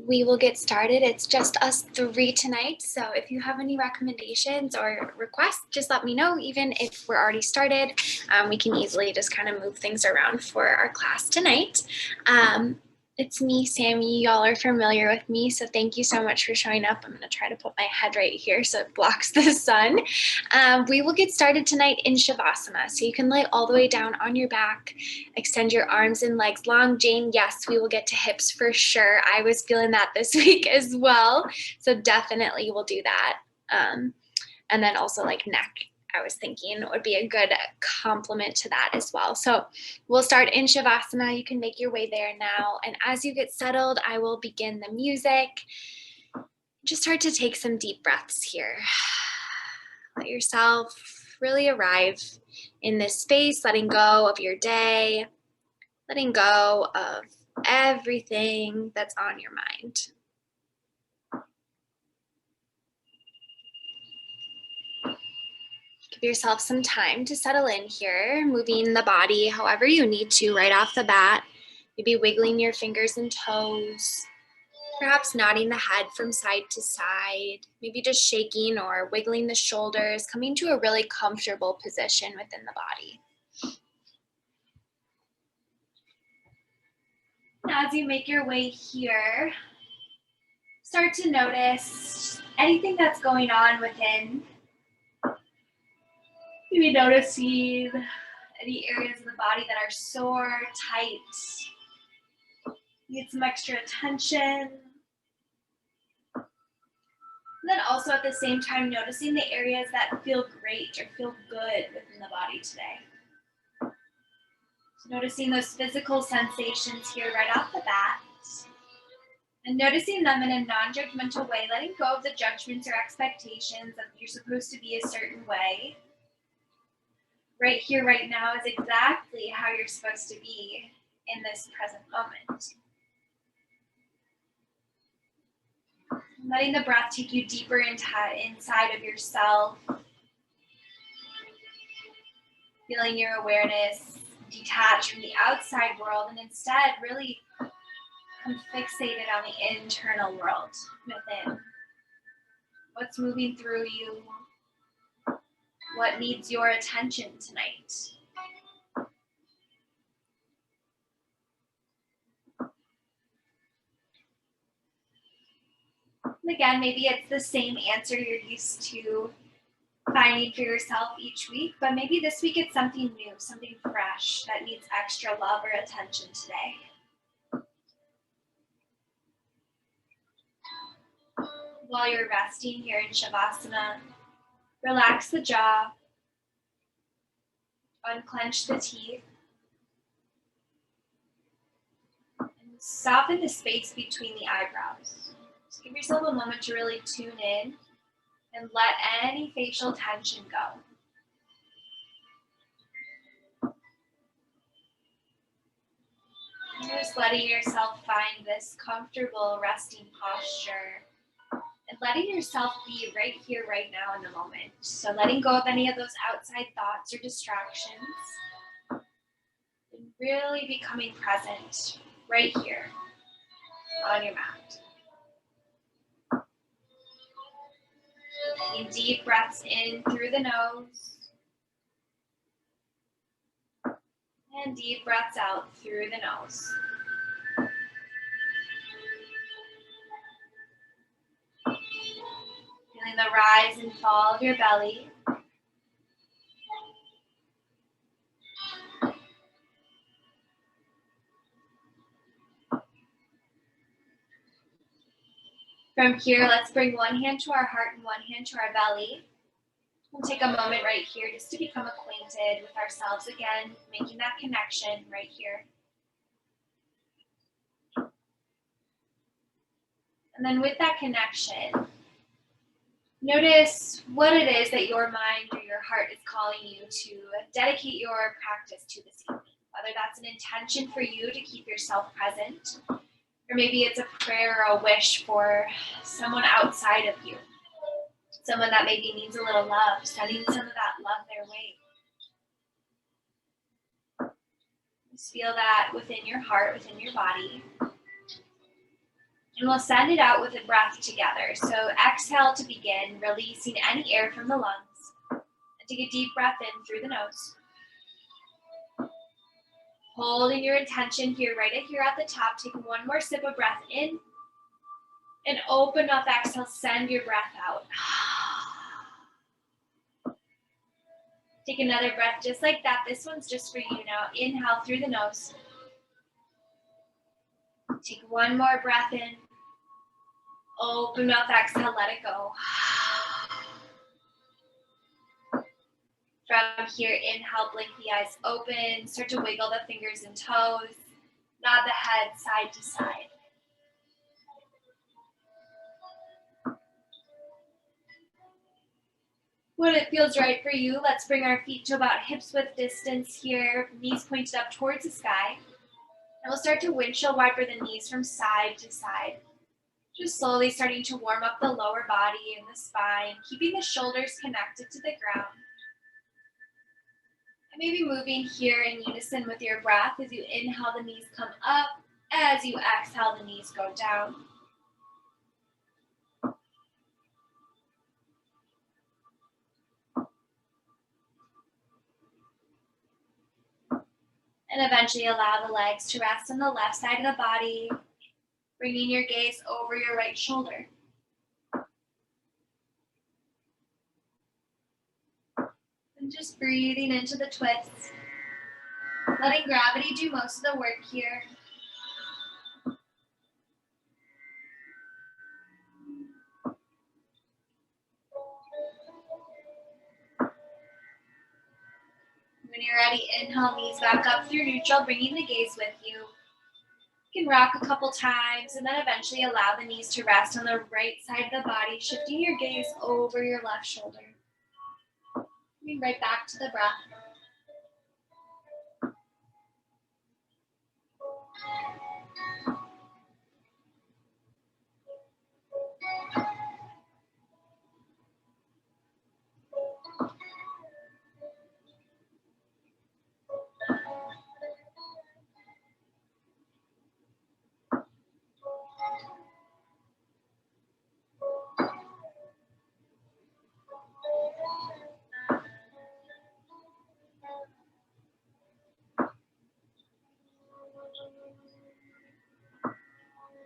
we will get started. It's just us three tonight, so if you have any recommendations or requests, just let me know. Even if we're already started, we can easily just kind of move things around for our class tonight. It's me, Sammy. Y'all are familiar with me, so thank you so much for showing up. I'm going to try to put my head right here so it blocks the sun. We will get started tonight in Shavasana. So you can lay all the way down on your back, extend your arms and legs long. Jane, yes, we will get to hips for sure. I was feeling that this week as well, so definitely we'll do that. And then also like neck, I was thinking would be a good complement to that as well. So we'll start in Shavasana. You can make your way there now. And as you get settled, I will begin the music. Just start to take some deep breaths here. Let yourself really arrive in this space, letting go of your day, letting go of everything that's on your mind. Give yourself some time to settle in here, moving the body however you need to right off the bat. Maybe wiggling your fingers and toes, perhaps nodding the head from side to side, maybe just shaking or wiggling the shoulders, coming to a really comfortable position within the body. As you make your way here, start to notice anything that's going on within. Maybe noticing any areas of the body that are sore, tight, need some extra attention. And then also at the same time, noticing the areas that feel great or feel good within the body today. So noticing those physical sensations here right off the bat. And noticing them in a non-judgmental way, letting go of the judgments or expectations that you're supposed to be a certain way. Right here, right now is exactly how you're supposed to be in this present moment. Letting the breath take you deeper inside of yourself. Feeling your awareness detach from the outside world and instead really come fixated on the internal world within. What's moving through you? What needs your attention tonight? And again, maybe it's the same answer you're used to finding for yourself each week, but maybe this week it's something new, something fresh that needs extra love or attention today. While you're resting here in Shavasana, relax the jaw, unclench the teeth, and soften the space between the eyebrows. Just give yourself a moment to really tune in and let any facial tension go. And just letting yourself find this comfortable resting posture and letting yourself be right here, right now in the moment. So letting go of any of those outside thoughts or distractions and really becoming present right here on your mat. Taking deep breaths in through the nose and deep breaths out through the nose. Feeling the rise and fall of your belly. From here, let's bring one hand to our heart and one hand to our belly. We'll take a moment right here just to become acquainted with ourselves again, making that connection right here. And then with that connection, notice what it is that your mind or your heart is calling you to dedicate your practice to this evening. Whether that's an intention for you to keep yourself present, or maybe it's a prayer or a wish for someone outside of you. Someone that maybe needs a little love, sending some of that love their way. Just feel that within your heart, within your body. And we'll send it out with a breath together. So exhale to begin, releasing any air from the lungs. And take a deep breath in through the nose. Holding your intention here, right here at the top. Take one more sip of breath in. And open up, exhale, send your breath out. Take another breath just like that. This one's just for you now. Inhale through the nose. Take one more breath in. Open up, exhale, let it go. From here, inhale, blink the eyes open. Start to wiggle the fingers and toes. Nod the head side to side. When it feels right for you, let's bring our feet to about hips width distance here. Knees pointed up towards the sky. And we'll start to windshield wiper the knees from side to side. Just slowly starting to warm up the lower body and the spine, keeping the shoulders connected to the ground. And maybe moving here in unison with your breath. As you inhale, the knees come up. As you exhale, the knees go down. And eventually allow the legs to rest on the left side of the body, bringing your gaze over your right shoulder. And just breathing into the twists, letting gravity do most of the work here. When you're ready, inhale, knees back up through neutral, bringing the gaze with you. You can rock a couple times and then eventually allow the knees to rest on the right side of the body, shifting your gaze over your left shoulder. Coming right back to the breath.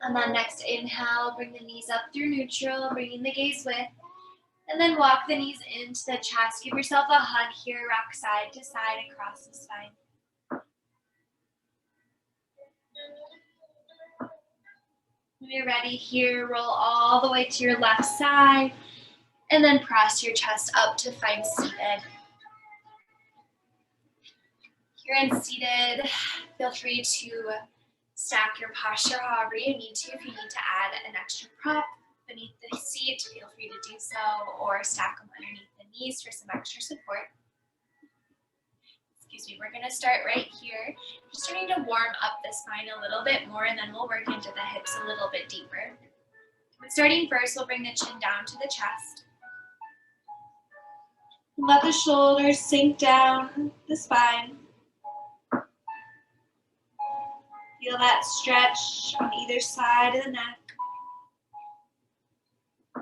And then next inhale, bring the knees up through neutral, bringing the gaze with. And then walk the knees into the chest. Give yourself a hug here, rock side to side across the spine. When you're ready here, roll all the way to your left side. And then press your chest up to find seated. Here in seated, feel free to stack your posture however you need to. If you need to add an extra prop beneath the seat, feel free to do so, or stack them underneath the knees for some extra support. Excuse me, we're going to start right here. Just starting to warm up the spine a little bit more, and then we'll work into the hips a little bit deeper. Starting first, we'll bring the chin down to the chest. Let the shoulders sink down the spine. Feel that stretch on either side of the neck.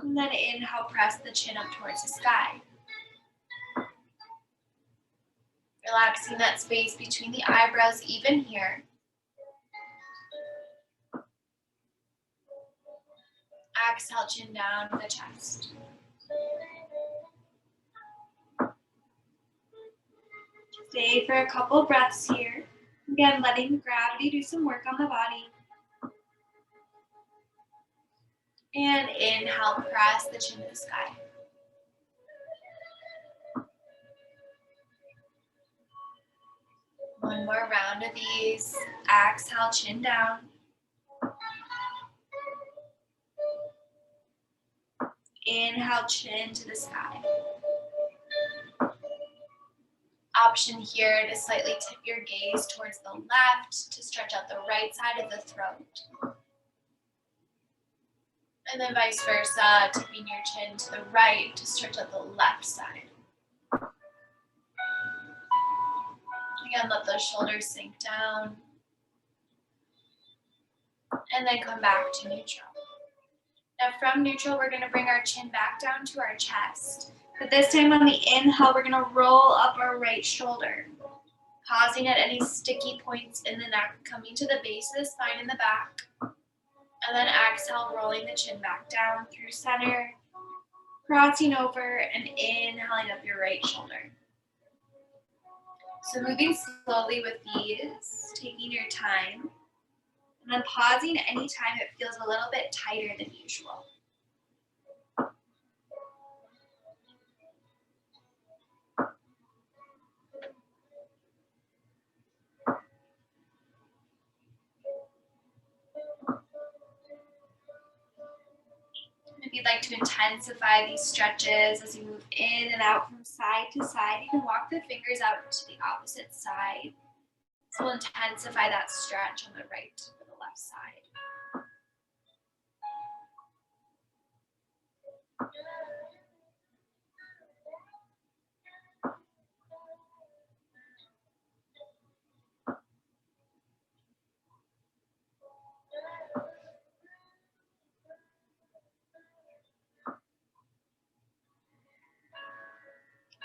And then inhale, press the chin up towards the sky. Relaxing that space between the eyebrows even here. Exhale, chin down to the chest. Stay for a couple breaths here. Again, letting gravity do some work on the body. And inhale, press the chin to the sky. One more round of these. Exhale, chin down. Inhale, chin to the sky. Option here to slightly tip your gaze towards the left to stretch out the right side of the throat. And then vice versa, tipping your chin to the right to stretch out the left side. Again, let those shoulders sink down. And then come back to neutral. Now from neutral, we're going to bring our chin back down to our chest. But this time on the inhale, we're going to roll up our right shoulder, pausing at any sticky points in the neck, coming to the base of the spine in the back. And then exhale, rolling the chin back down through center, crossing over and inhaling up your right shoulder. So moving slowly with these, taking your time, and then pausing anytime it feels a little bit tighter than usual. If you'd like to intensify these stretches as you move in and out from side to side, you can walk the fingers out to the opposite side. So we'll intensify that stretch on the right or the left side.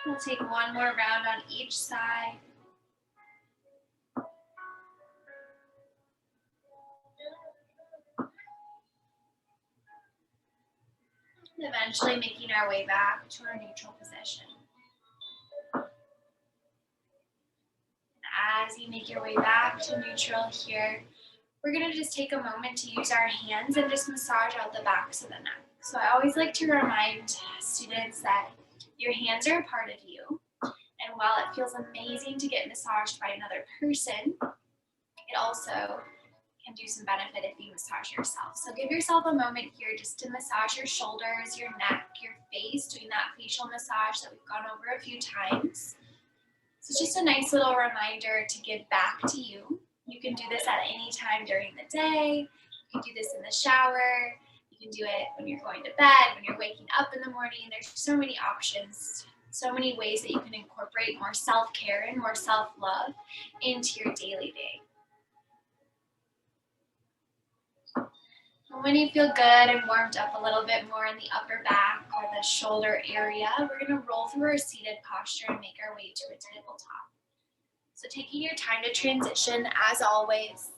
We'll take one more round on each side. And eventually making our way back to our neutral position. And as you make your way back to neutral here, we're going to just take a moment to use our hands and just massage out the backs of the neck. So I always like to remind students that your hands are a part of you. And while it feels amazing to get massaged by another person, it also can do some benefit if you massage yourself. So give yourself a moment here just to massage your shoulders, your neck, your face, doing that facial massage that we've gone over a few times. So it's just a nice little reminder to give back to you. You can do this at any time during the day. You can do this in the shower. You can do it when you're going to bed, when you're waking up in the morning. There's so many options, so many ways that you can incorporate more self-care and more self-love into your daily day. And when you feel good and warmed up a little bit more in the upper back or the shoulder area, we're going to roll through our seated posture and make our way to a tabletop. So taking your time to transition, as always,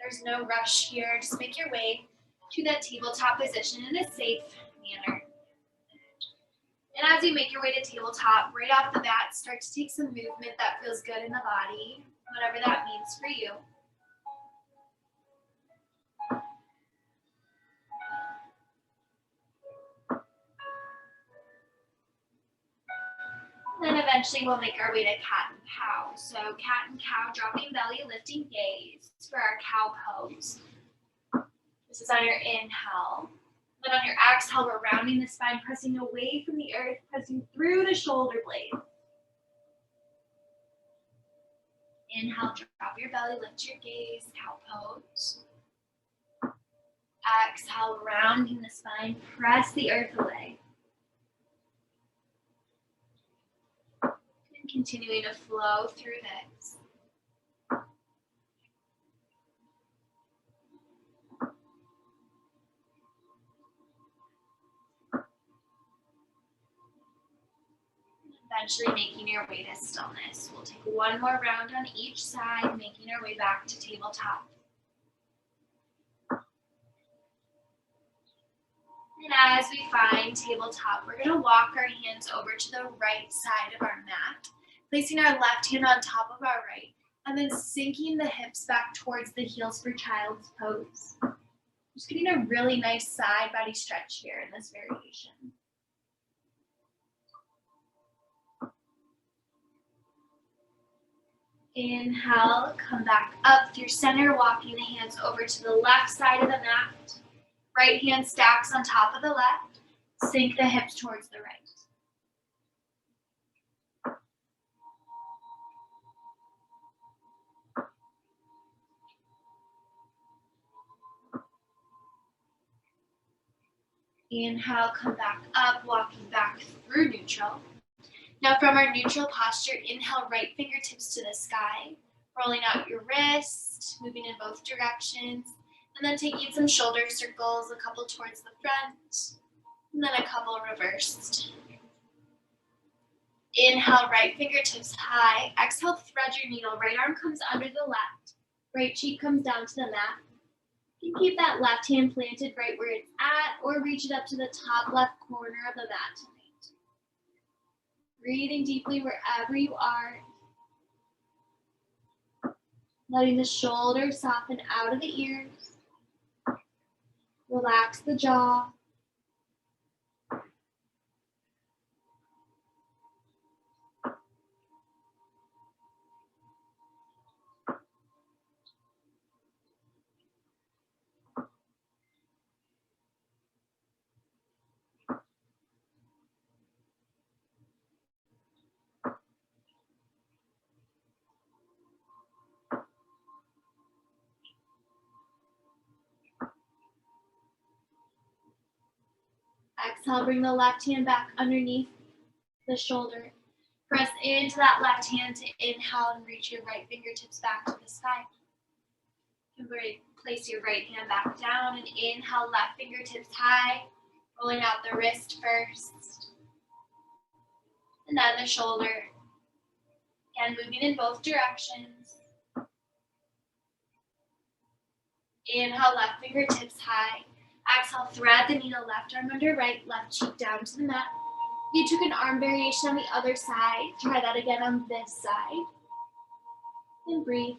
there's no rush here. Just make your way to that tabletop position in a safe manner. And as you make your way to tabletop, right off the bat, start to take some movement that feels good in the body, whatever that means for you. Then eventually we'll make our way to cat and cow. So cat and cow, dropping belly, lifting gaze for our cow pose. This is on your inhale. Then on your exhale, we're rounding the spine, pressing away from the earth, pressing through the shoulder blades. Inhale, drop your belly, lift your gaze, cow pose. Exhale, rounding the spine, press the earth away. And continuing to flow through this. Eventually making your way to stillness. We'll take one more round on each side, making our way back to tabletop. And as we find tabletop, we're going to walk our hands over to the right side of our mat, placing our left hand on top of our right, and then sinking the hips back towards the heels for child's pose. Just getting a really nice side body stretch here in this variation. Inhale, come back up through center, walking the hands over to the left side of the mat. Right hand stacks on top of the left. Sink the hips towards the right. Inhale, come back up, walking back through neutral. Now from our neutral posture, inhale, right fingertips to the sky, rolling out your wrist, moving in both directions. And then taking some shoulder circles, a couple towards the front, and then a couple reversed. Inhale, right fingertips high. Exhale, thread your needle. Right arm comes under the left. Right cheek comes down to the mat. You can keep that left hand planted right where it's at, or reach it up to the top left corner of the mat tonight. Breathing deeply wherever you are. Letting the shoulders soften out of the ears. Relax the jaw. Exhale, bring the left hand back underneath the shoulder. Press into that left hand to inhale and reach your right fingertips back to the sky. You can place your right hand back down and inhale, left fingertips high, rolling out the wrist first. And then the shoulder. Again, moving in both directions. Inhale, left fingertips high. Exhale, thread the needle, left arm under right, left cheek down to the mat. You took an arm variation on the other side. Try that again on this side. And breathe.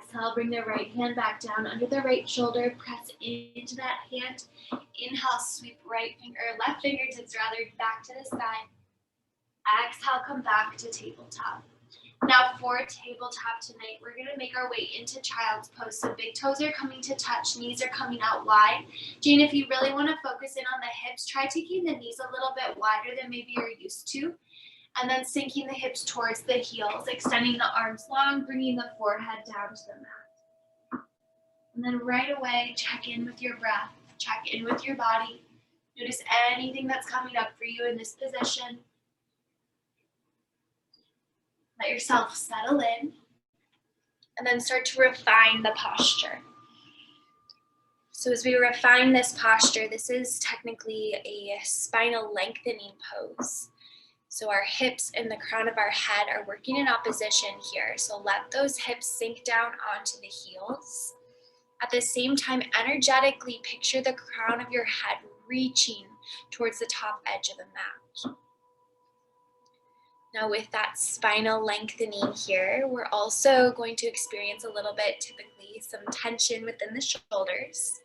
Exhale, bring the right hand back down under the right shoulder. Press into that hand. Inhale, sweep left fingertips back to the sky. Exhale, come back to tabletop. Now for tabletop tonight, we're going to make our way into child's pose. So big toes are coming to touch, knees are coming out wide. Jane, if you really want to focus in on the hips, try taking the knees a little bit wider than maybe you're used to. And then sinking the hips towards the heels, extending the arms long, bringing the forehead down to the mat. And then right away, check in with your breath, check in with your body. Notice anything that's coming up for you in this position. Let yourself settle in. And then start to refine the posture. So as we refine this posture, this is technically a spinal lengthening pose. So our hips and the crown of our head are working in opposition here. So let those hips sink down onto the heels. At the same time, energetically picture the crown of your head reaching towards the top edge of the mat. Now with that spinal lengthening here, we're also going to experience a little bit, typically, some tension within the shoulders.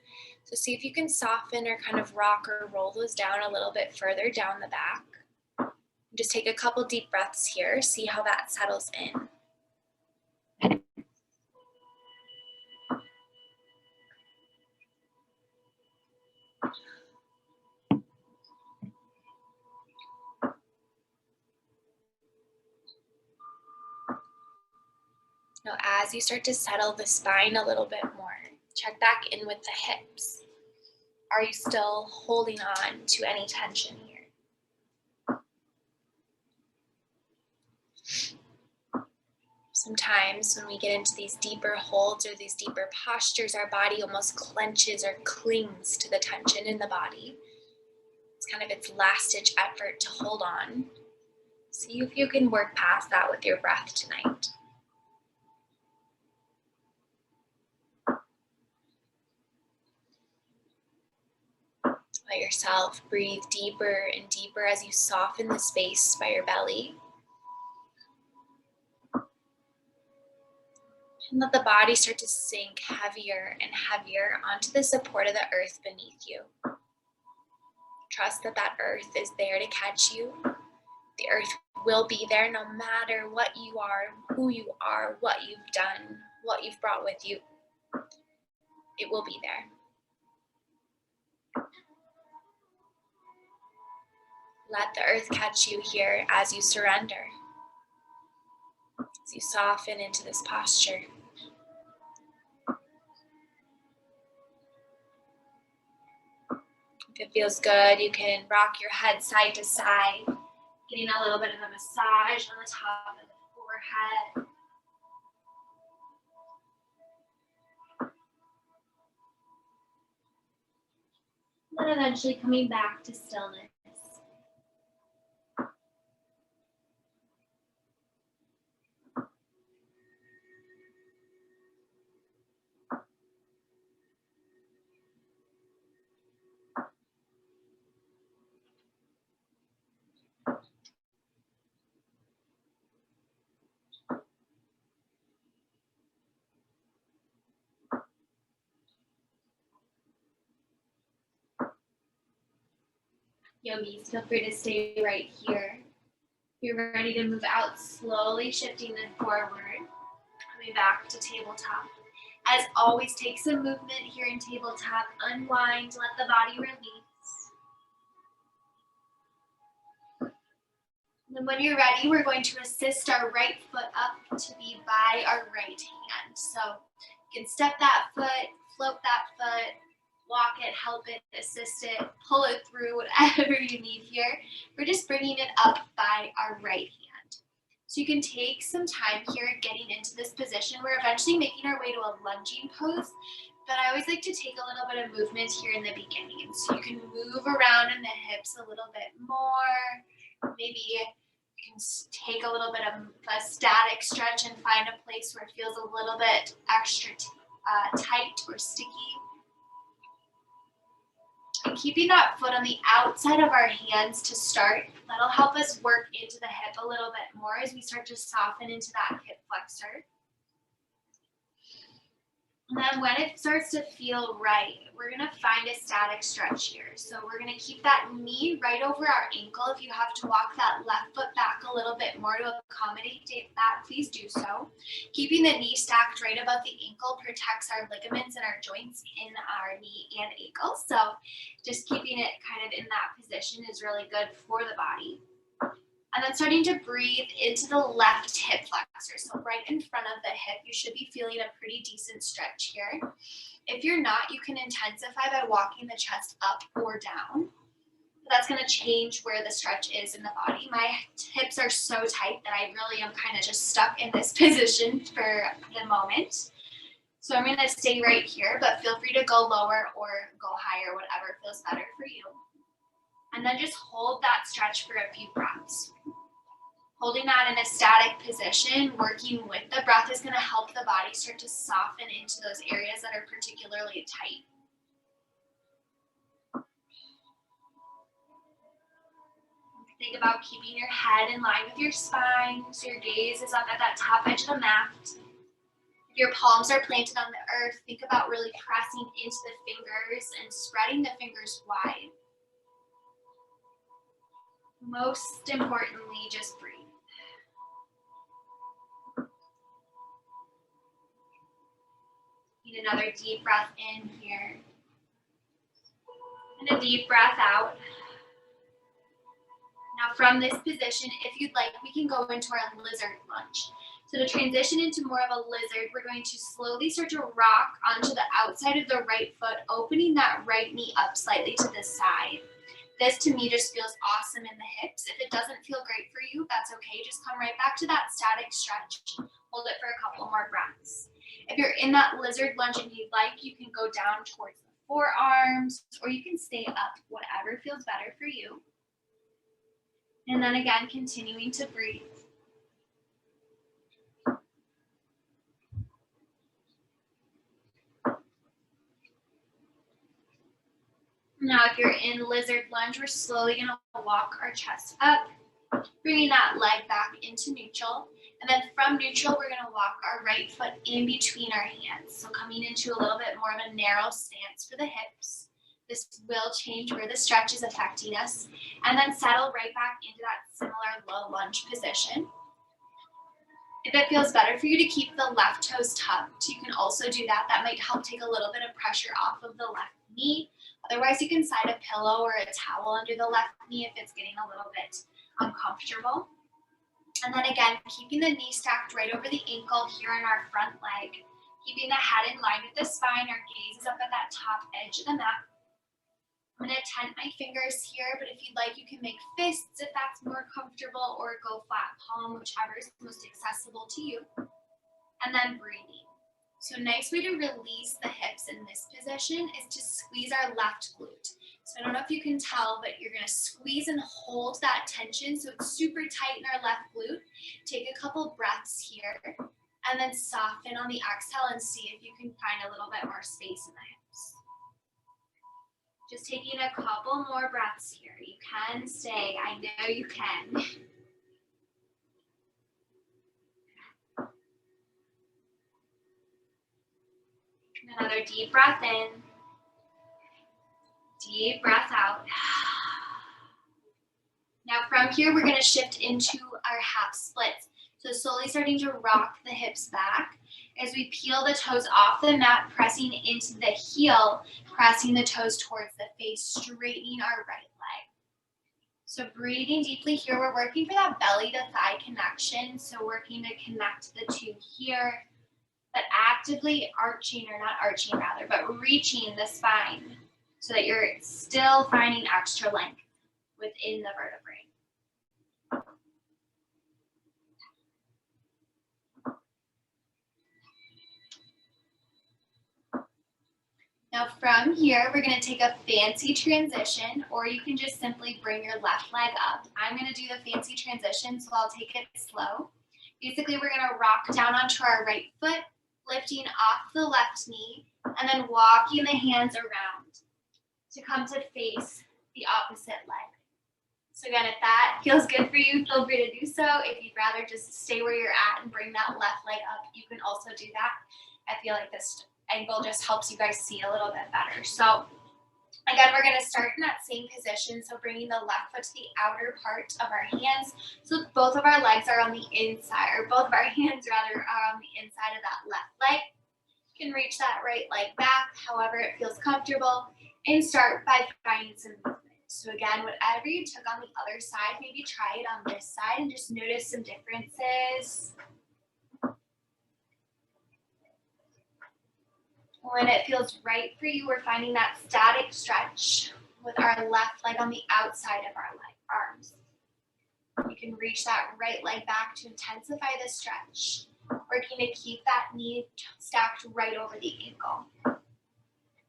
So see if you can soften or kind of rock or roll those down a little bit further down the back. Just take a couple deep breaths here, see how that settles in. Now, as you start to settle the spine a little bit more, check back in with the hips. Are you still holding on to any tension here? Sometimes when we get into these deeper holds or these deeper postures, our body almost clenches or clings to the tension in the body. It's kind of its last-ditch effort to hold on. See if you can work past that with your breath tonight. Let yourself breathe deeper and deeper as you soften the space by your belly. And let the body start to sink heavier and heavier onto the support of the earth beneath you. Trust that that earth is there to catch you. The earth will be there no matter what you are, who you are, what you've done, what you've brought with you. It will be there. Let the earth catch you here as you surrender, as you soften into this posture. If it feels good, you can rock your head side to side, getting a little bit of a massage on the top of the forehead. And eventually coming back to stillness. Yogis, feel free to stay right here. You're ready to move out slowly, shifting then forward, coming back to tabletop. As always, take some movement here in tabletop. Unwind, let the body release. And then when you're ready, we're going to assist our right foot up to be by our right hand. So you can step that foot, float that foot, walk it, help it, assist it, pull it through, whatever you need here. We're just bringing it up by our right hand. So you can take some time here getting into this position. We're eventually making our way to a lunging pose, but I always like to take a little bit of movement here in the beginning. So you can move around in the hips a little bit more. Maybe you can take a little bit of a static stretch and find a place where it feels a little bit extra tight or sticky. And keeping that foot on the outside of our hands to start, that'll help us work into the hip a little bit more as we start to soften into that hip flexor. And then when it starts to feel right, we're gonna find a static stretch here. So we're gonna keep that knee right over our ankle. If you have to walk that left foot back a little bit more to accommodate that, please do so. Keeping the knee stacked right above the ankle protects our ligaments and our joints in our knee and ankle. So just keeping it kind of in that position is really good for the body. And then starting to breathe into the left hip flexor. So right in front of the hip, you should be feeling a pretty decent stretch here. If you're not, you can intensify by walking the chest up or down. That's gonna change where the stretch is in the body. My hips are so tight that I really am kind of just stuck in this position for the moment. So I'm gonna stay right here, but feel free to go lower or go higher, whatever feels better for you. And then just hold that stretch for a few breaths. Holding that in a static position, working with the breath is going to help the body start to soften into those areas that are particularly tight. Think about keeping your head in line with your spine, so your gaze is up at that top edge of the mat. If your palms are planted on the earth, think about really pressing into the fingers and spreading the fingers wide. Most importantly, just breathe. Need another deep breath in here. And a deep breath out. Now from this position, if you'd like, we can go into our lizard lunge. So to transition into more of a lizard, we're going to slowly start to rock onto the outside of the right foot, opening that right knee up slightly to the side. This to me just feels awesome in the hips. If it doesn't feel great for you, that's okay. Just come right back to that static stretch. Hold it for a couple more breaths. If you're in that lizard lunge and you'd like, you can go down towards the forearms, or you can stay up, whatever feels better for you. And then again, continuing to breathe. Now, if you're in lizard lunge, we're slowly going to walk our chest up, bringing that leg back into neutral. And then from neutral, we're going to walk our right foot in between our hands. So coming into a little bit more of a narrow stance for the hips. This will change where the stretch is affecting us. And then settle right back into that similar low lunge position. If it feels better for you to keep the left toes tucked, you can also do that. That might help take a little bit of pressure off of the left knee. Otherwise, you can slide a pillow or a towel under the left knee if it's getting a little bit uncomfortable. And then again, keeping the knee stacked right over the ankle here in our front leg. Keeping the head in line with the spine. Our gaze is up at that top edge of the mat. I'm going to tent my fingers here, but if you'd like, you can make fists if that's more comfortable, or go flat palm, whichever is most accessible to you. And then breathing. So a nice way to release the hips in this position is to squeeze our left glute. So I don't know if you can tell, but you're going to squeeze and hold that tension so it's super tight in our left glute. Take a couple breaths here, and then soften on the exhale and see if you can find a little bit more space in the hips. Just taking a couple more breaths here. You can stay. I know you can. Another deep breath in. Deep breath out. Now from here, we're going to shift into our half splits. So slowly starting to rock the hips back as we peel the toes off the mat, pressing into the heel, pressing the toes towards the face, straightening our right leg. So breathing deeply here, we're working for that belly to thigh connection. So working to connect the two here, but actively arching, or not arching rather, but reaching the spine so that you're still finding extra length within the vertebrae. Now from here, we're going to take a fancy transition, or you can just simply bring your left leg up. I'm going to do the fancy transition, so I'll take it slow. Basically, we're going to rock down onto our right foot, lifting off the left knee, and then walking the hands around to come to face the opposite leg. So again, if that feels good for you, feel free to do so. If you'd rather just stay where you're at and bring that left leg up, you can also do that. I feel like this angle just helps you guys see a little bit better. So again, we're going to start in that same position. So bringing the left foot to the outer part of our hands. So both of our legs are on the inside, or both of our hands rather are on the inside of that left leg. You can reach that right leg back, however it feels comfortable, and start by finding some movement. So again, whatever you took on the other side, maybe try it on this side and just notice some differences. When it feels right for you, we're finding that static stretch with our left leg on the outside of our arms. You can reach that right leg back to intensify the stretch, working to keep that knee stacked right over the ankle.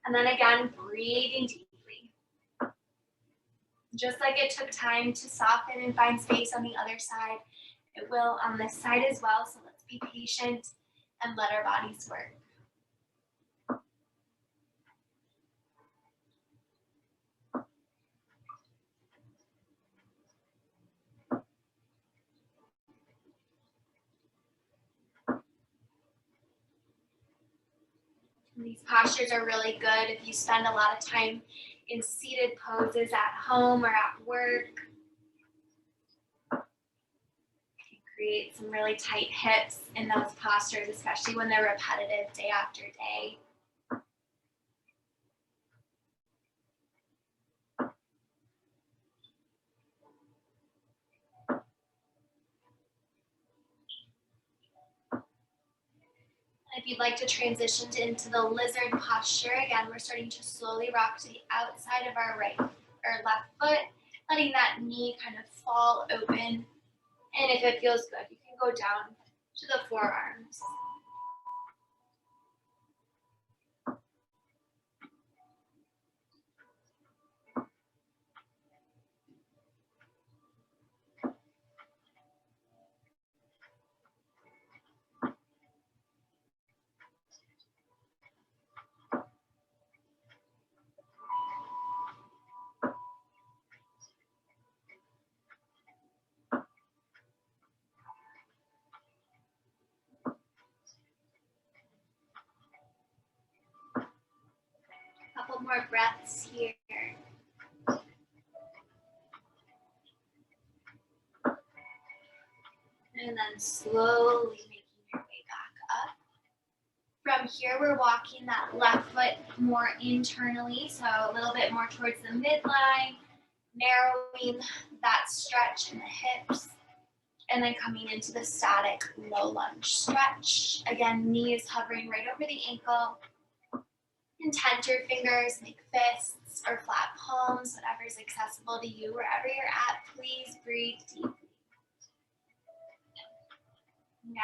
And then again, breathing deeply. Just like it took time to soften and find space on the other side, it will on this side as well. So let's be patient and let our bodies work. These postures are really good if you spend a lot of time in seated poses at home or at work. You can create some really tight hips in those postures, especially when they're repetitive day after day. If you'd like to transition into the lizard posture, again, we're starting to slowly rock to the outside of our left foot, letting that knee kind of fall open. And if it feels good, you can go down to the forearms. more breaths here. And then slowly making your way back up. From here, we're walking that left foot more internally, so a little bit more towards the midline, narrowing that stretch in the hips, and then coming into the static low lunge stretch. Again, knees hovering right over the ankle. Intent your fingers, make fists or flat palms, whatever is accessible to you. Wherever you're at, please breathe deeply.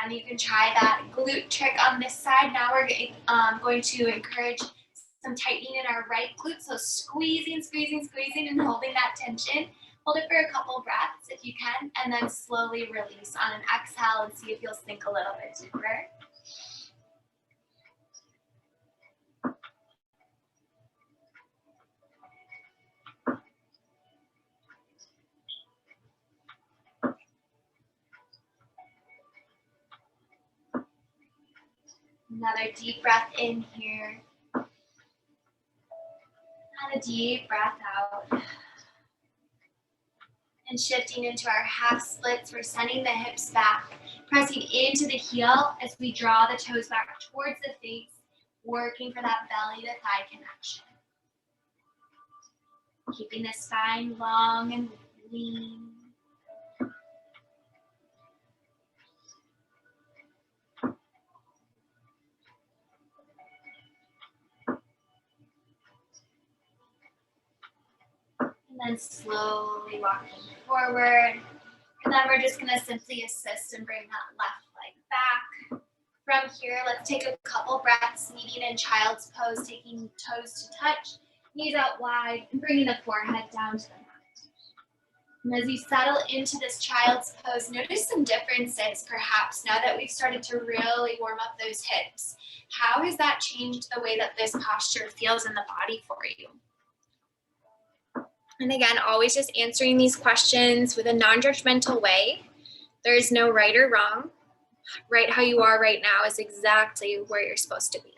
And you can try that glute trick on this side. Now we're going to encourage some tightening in our right glute. So squeezing, squeezing, squeezing, and holding that tension. Hold it for a couple breaths if you can, and then slowly release on an exhale and see if you'll sink a little bit deeper. Another deep breath in here. And a deep breath out. And shifting into our half splits, we're sending the hips back, pressing into the heel as we draw the toes back towards the face, working for that belly to thigh connection. Keeping the spine long and lean. And then slowly walking forward. And then we're just gonna simply assist and bring that left leg back. From here, let's take a couple breaths, meeting in child's pose, taking toes to touch, knees out wide, and bringing the forehead down to the mat. And as you settle into this child's pose, notice some differences perhaps now that we've started to really warm up those hips. How has that changed the way that this posture feels in the body for you? And again, always just answering these questions with a non-judgmental way. There is no right or wrong. Right how you are right now is exactly where you're supposed to be.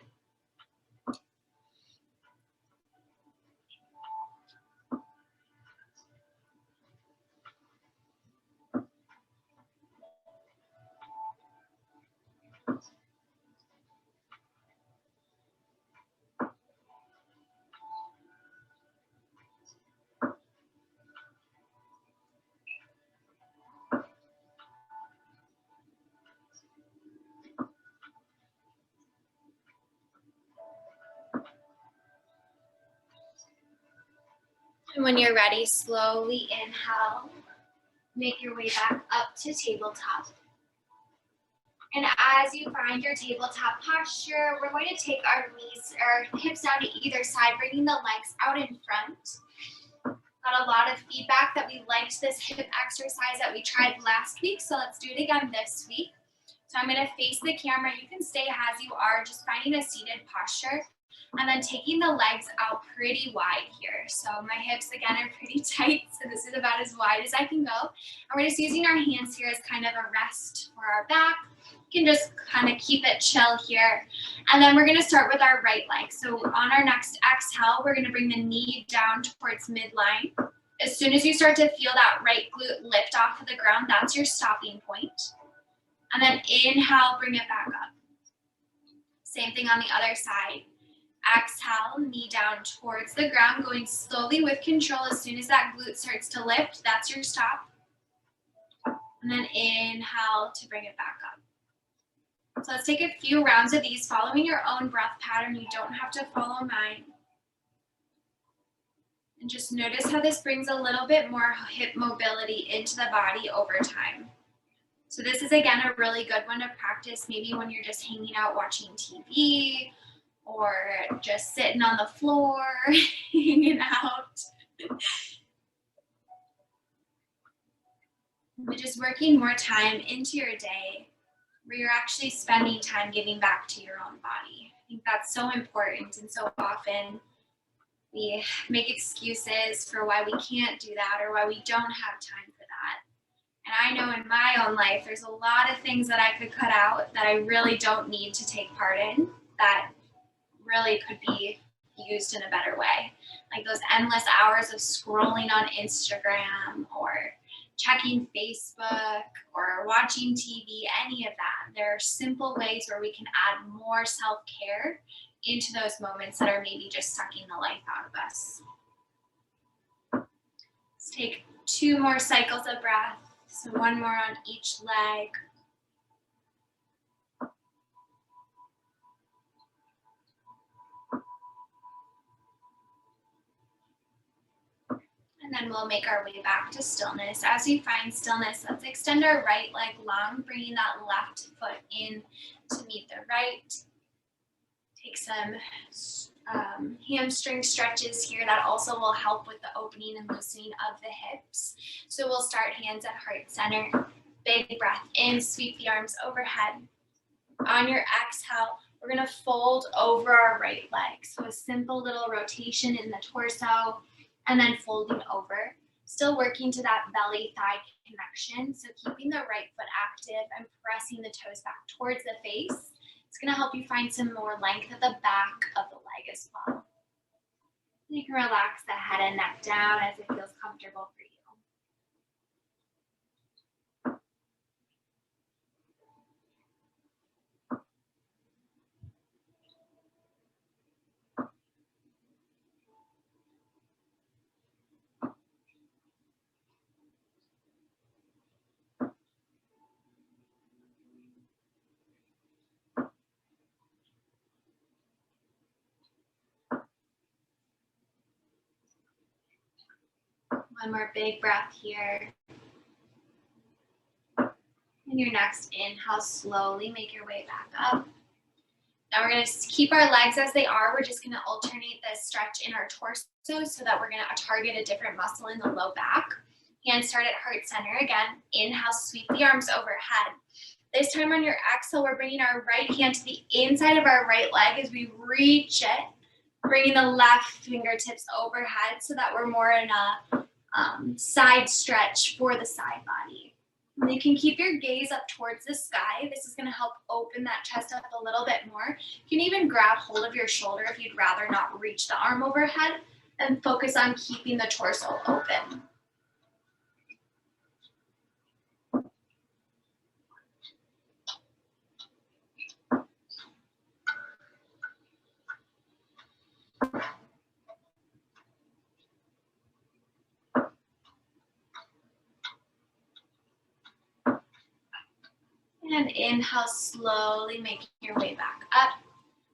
And when you're ready, slowly inhale. Make your way back up to tabletop. And as you find your tabletop posture, we're going to take our knees, our hips down to either side, bringing the legs out in front. Got a lot of feedback that we liked this hip exercise that we tried last week, so let's do it again this week. So I'm going to face the camera. You can stay as you are, just finding a seated posture. And then taking the legs out pretty wide here. So my hips, again, are pretty tight. So this is about as wide as I can go. And we're just using our hands here as kind of a rest for our back. You can just kind of keep it chill here. And then we're going to start with our right leg. So on our next exhale, we're going to bring the knee down towards midline. As soon as you start to feel that right glute lift off of the ground, that's your stopping point. And then inhale, bring it back up. Same thing on the other side. Exhale, knee down towards the ground, going slowly with control. As soon as that glute starts to lift, that's your stop. And then inhale to bring it back up. So let's take a few rounds of these, following your own breath pattern. You don't have to follow mine. And just notice how this brings a little bit more hip mobility into the body over time. So this is, again, a really good one to practice maybe when you're just hanging out watching TV or just sitting on the floor, hanging out. But just working more time into your day where you're actually spending time giving back to your own body. I think that's so important, and so often we make excuses for why we can't do that or why we don't have time for that. And I know in my own life, there's a lot of things that I could cut out that I really don't need to take part in that really could be used in a better way. Like those endless hours of scrolling on Instagram or checking Facebook or watching TV, any of that. There are simple ways where we can add more self-care into those moments that are maybe just sucking the life out of us. Let's take 2 more cycles of breath. So 1 more on each leg. And then we'll make our way back to stillness. As we find stillness, let's extend our right leg long, bringing that left foot in to meet the right. Take some hamstring stretches here that also will help with the opening and loosening of the hips. So we'll start hands at heart center. Big breath in, sweep the arms overhead. On your exhale, we're gonna fold over our right leg. So a simple little rotation in the torso and then folding over. Still working to that belly-thigh connection. So keeping the right foot active and pressing the toes back towards the face. It's gonna help you find some more length at the back of the leg as well. You can relax the head and neck down as it feels comfortable for you. One more big breath here. And your next inhale, slowly make your way back up. Now we're going to keep our legs as they are. We're just going to alternate the stretch in our torso so that we're going to target a different muscle in the low back. Hands start at heart center again. Inhale, sweep the arms overhead. This time on your exhale, we're bringing our right hand to the inside of our right leg as we reach it, bringing the left fingertips overhead so that we're more in a side stretch for the side body. And you can keep your gaze up towards the sky. This is going to help open that chest up a little bit more. You can even grab hold of your shoulder if you'd rather not reach the arm overhead and focus on keeping the torso open. And inhale, slowly making your way back up.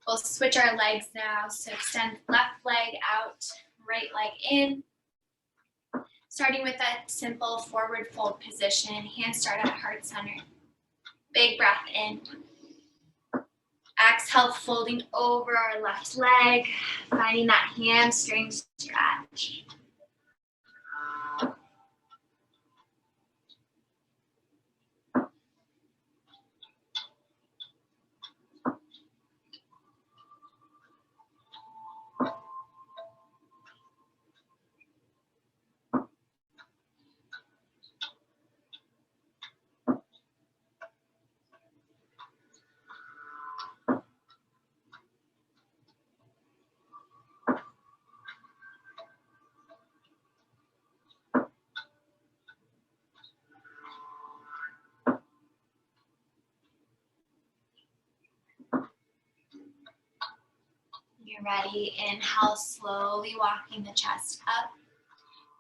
We'll switch our legs now. So extend left leg out, right leg in. Starting with that simple forward fold position. Hands start at heart center. Big breath in. Exhale, folding over our left leg, finding that hamstring stretch. You're ready. Inhale, slowly walking the chest up.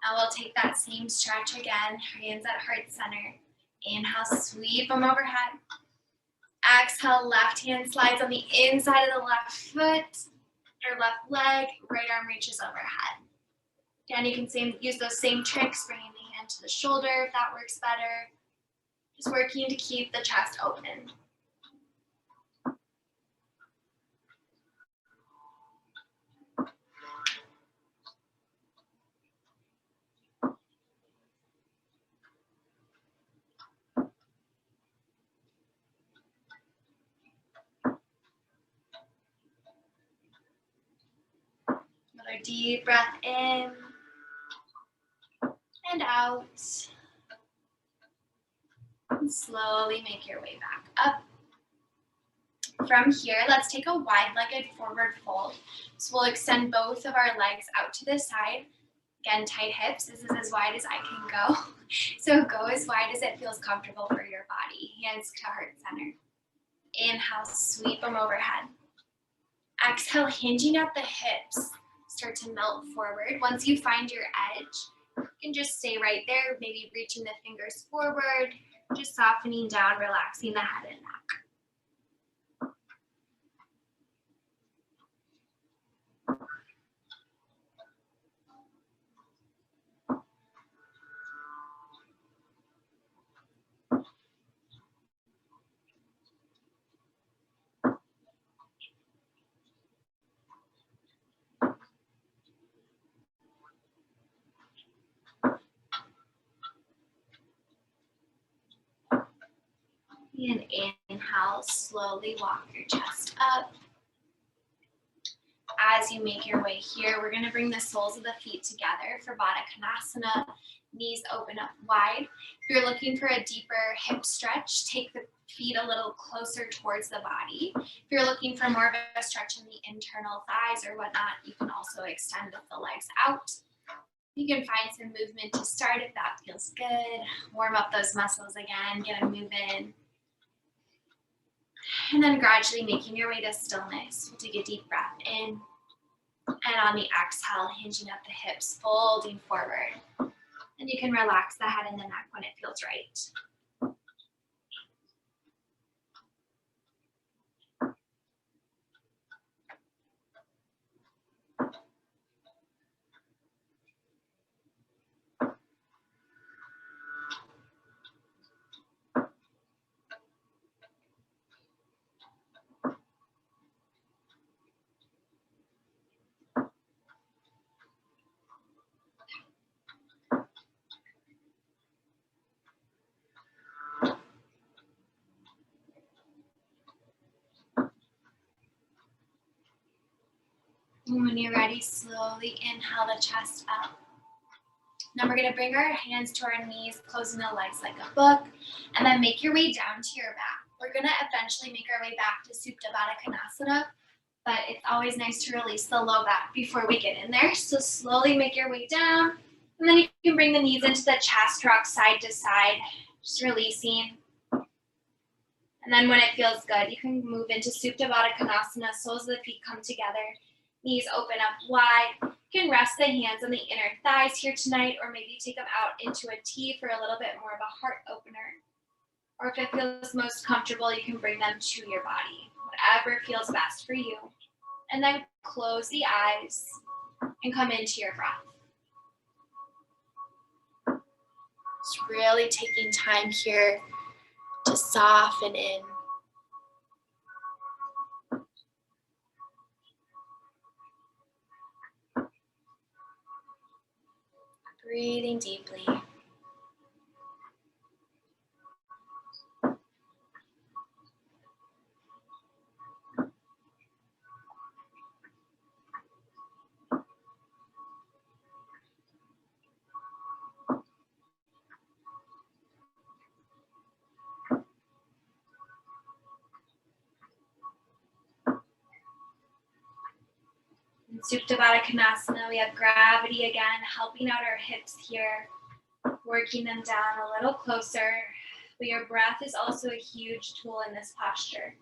Now we'll take that same stretch again. Hands at heart center. Inhale, sweep them overhead. Exhale, left hand slides on the inside of the left foot or left leg. Right arm reaches overhead. Again, you can use those same tricks, bringing the hand to the shoulder if that works better. Just working to keep the chest open. Another deep breath in and out. And slowly make your way back up. From here, let's take a wide-legged forward fold. So we'll extend both of our legs out to the side. Again, tight hips. This is as wide as I can go. So go as wide as it feels comfortable for your body. Hands to heart center. Inhale, sweep them overhead. Exhale, hinging at the hips. Start to melt forward. Once you find your edge, you can just stay right there, maybe reaching the fingers forward, just softening down, relaxing the head and neck. And inhale, slowly walk your chest up. As you make your way here, we're going to bring the soles of the feet together for Baddha Konasana. Knees open up wide. If you're looking for a deeper hip stretch, take the feet a little closer towards the body. If you're looking for more of a stretch in the internal thighs or whatnot, you can also extend the legs out. You can find some movement to start if that feels good. Warm up those muscles again, get them moving. And then gradually making your way to stillness. We'll take a deep breath in. And on the exhale, hinging at the hips, folding forward. And you can relax the head and the neck when it feels right. And when you're ready, slowly inhale the chest up. Now we're going to bring our hands to our knees, closing the legs like a book, and then make your way down to your back. We're going to eventually make our way back to Supta Baddha Konasana, but it's always nice to release the low back before we get in there. So slowly make your way down, and then you can bring the knees into the chest, rock side to side, just releasing. And then when it feels good, you can move into Supta Baddha Konasana, soles of the feet come together. Knees open up wide. You can rest the hands on the inner thighs here tonight, or maybe take them out into a T for a little bit more of a heart opener. Or if it feels most comfortable, you can bring them to your body, whatever feels best for you. And then close the eyes and come into your breath. Just really taking time here to soften in. Breathing deeply. In Supta Baddha Konasana, we have gravity again, helping out our hips here, working them down a little closer. But your breath is also a huge tool in this posture.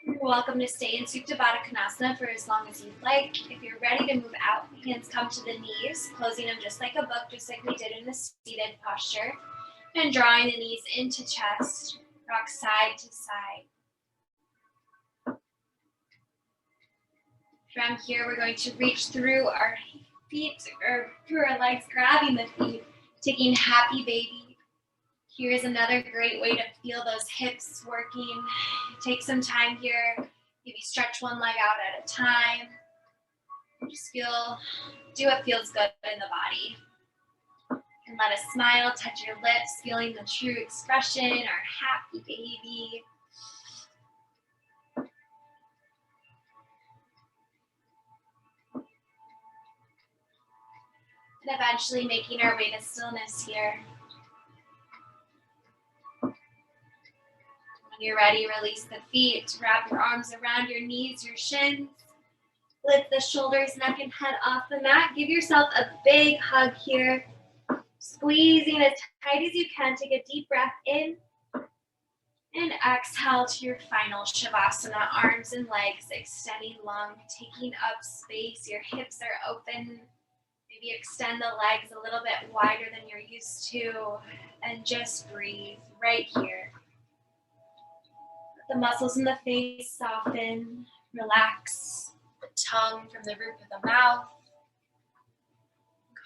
You're welcome to stay in Supta Baddha Konasana for as long as you'd like. If you're ready to move out, hands come to the knees, closing them just like a book, just like we did in the seated posture. And drawing the knees into chest, rock side to side. From here, we're going to reach through our feet or through our legs, grabbing the feet, taking happy baby. Here's another great way to feel those hips working. Take some time here. Maybe stretch one leg out at a time. Just do what feels good in the body. And let a smile touch your lips, feeling the true expression, our happy baby. And eventually making our way to stillness here. When you're ready, release the feet, wrap your arms around your knees, your shins. Lift the shoulders, neck, and head off the mat. Give yourself a big hug here. Squeezing as tight as you can. Take a deep breath in. And exhale to your final Shavasana. Arms and legs extending long, taking up space. Your hips are open. Maybe extend the legs a little bit wider than you're used to. And just breathe right here. Let the muscles in the face soften. Relax the tongue from the roof of the mouth.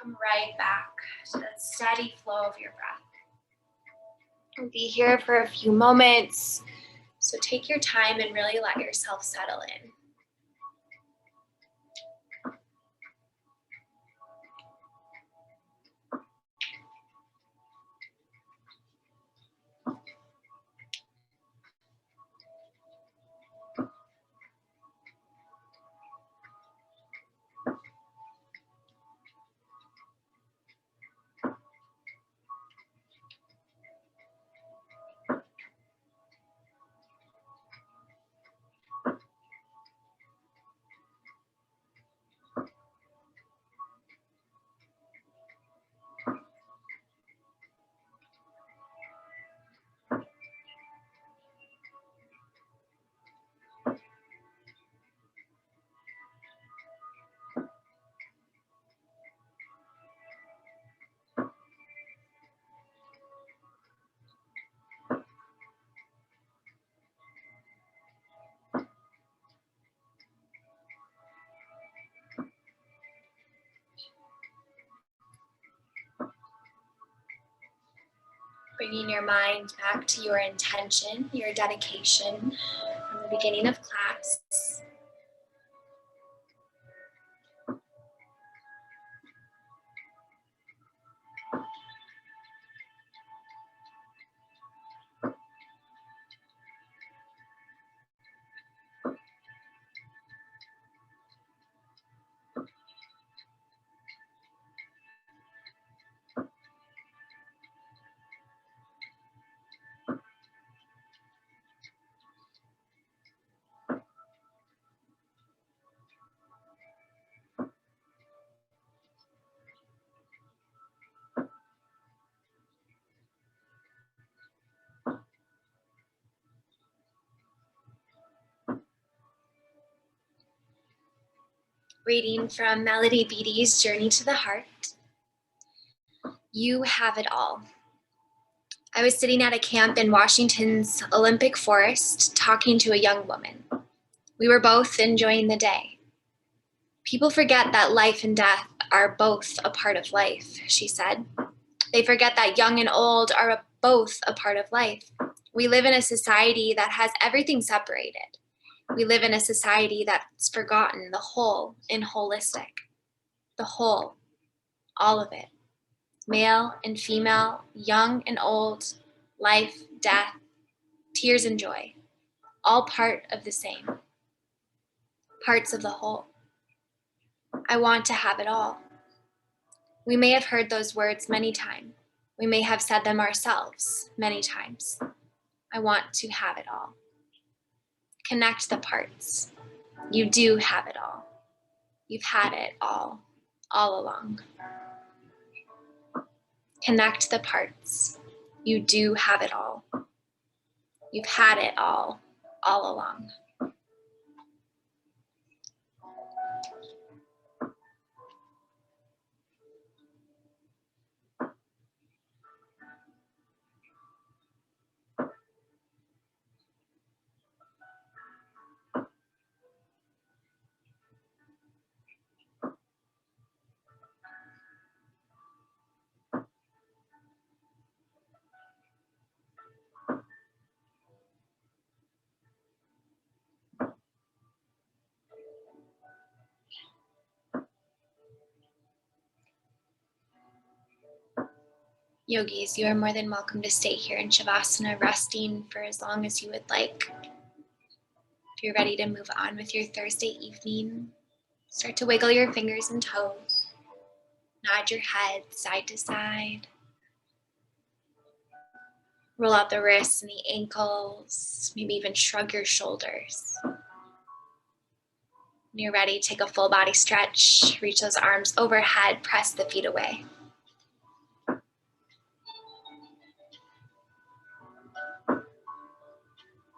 Come right back to that steady flow of your breath. We'll be here for a few moments, so take your time and really let yourself settle in. Bringing your mind back to your intention, your dedication from the beginning of class. Reading from Melody Beatty's Journey to the Heart. You have it all. I was sitting at a camp in Washington's Olympic Forest talking to a young woman. We were both enjoying the day. People forget that life and death are both a part of life, she said. They forget that young and old are both a part of life. We live in a society that has everything separated. We live in a society that's forgotten the whole in holistic. The whole, all of it. Male and female, young and old, life, death, tears and joy. All part of the same. Parts of the whole. I want to have it all. We may have heard those words many times. We may have said them ourselves many times. I want to have it all. Connect the parts. You do have it all. You've had it all along. Connect the parts. You do have it all. You've had it all along. Yogis, you are more than welcome to stay here in Shavasana, resting for as long as you would like. If you're ready to move on with your Thursday evening, start to wiggle your fingers and toes. Nod your head side to side. Roll out the wrists and the ankles. Maybe even shrug your shoulders. When you're ready, take a full body stretch. Reach those arms overhead. Press the feet away.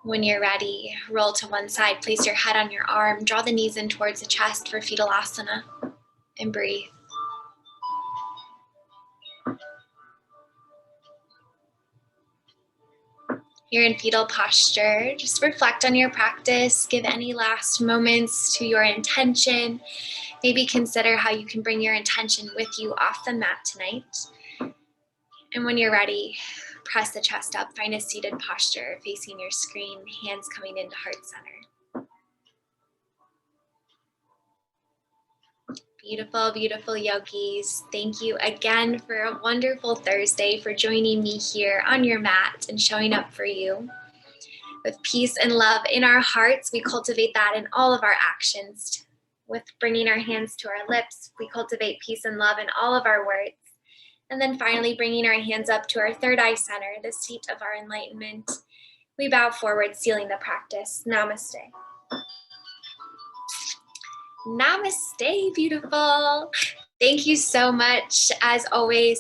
When you're ready, roll to one side. Place your head on your arm. Draw the knees in towards the chest for fetal asana. And breathe. You're in fetal posture. Just reflect on your practice. Give any last moments to your intention. Maybe consider how you can bring your intention with you off the mat tonight. And when you're ready, press the chest up. Find a seated posture facing your screen, hands coming into heart center. Beautiful, beautiful yogis. Thank you again for a wonderful Thursday, for joining me here on your mat and showing up for you. With peace and love in our hearts, we cultivate that in all of our actions. With bringing our hands to our lips, we cultivate peace and love in all of our words. And then finally, bringing our hands up to our third eye center, the seat of our enlightenment. We bow forward, sealing the practice. Namaste. Namaste, beautiful. Thank you so much, as always,